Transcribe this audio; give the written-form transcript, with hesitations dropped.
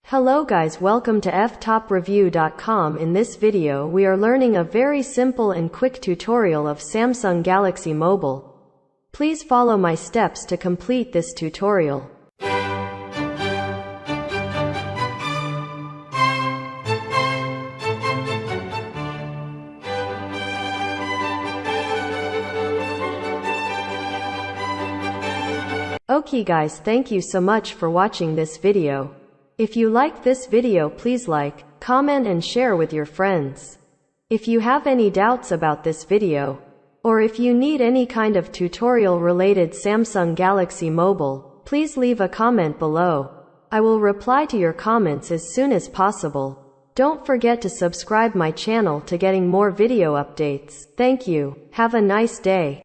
Hello guys, welcome to Ftopreview.com. In this video we are learning a very simple and quick tutorial of Samsung Galaxy Mobile. Please follow my steps to complete this tutorial. Okay guys, thank you so much for watching this video. If you like this video, please like, comment and share with your friends. If you have any doubts about this video, or if you need any kind of tutorial related Samsung Galaxy Mobile, please leave a comment below. I will reply to your comments as soon as possible. Don't forget to subscribe my channel to getting more video updates. Thank you. Have a nice day.